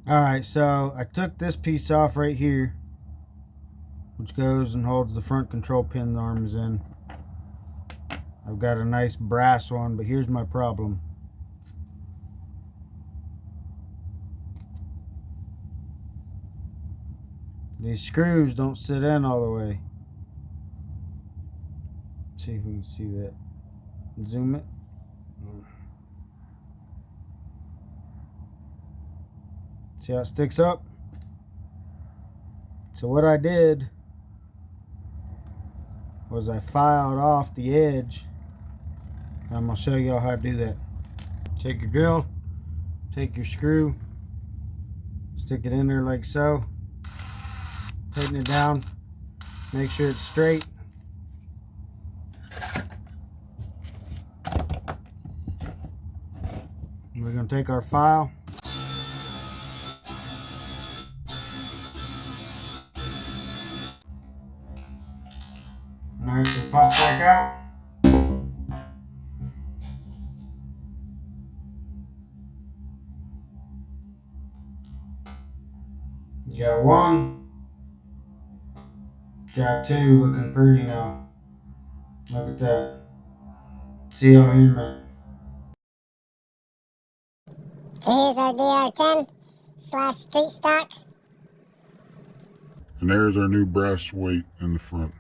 Alright, so I took this piece off right here, which goes and holds the front control pin the arm is in. I've got a nice brass one, but here's my problem. These screws don't sit in all the way. Let's see if we can see that. Zoom it. See how it sticks up? So what I did was I filed off the edge, and I'm going to show y'all how to do that. Take your drill, take your screw, stick it in there like so, tighten it down, make sure it's straight. We're going to take our file, and there's the pop back out. You got one, got two, looking pretty now. Look at that. See how in there. So here's our DR10 / street stock. And there's our new brass weight in the front.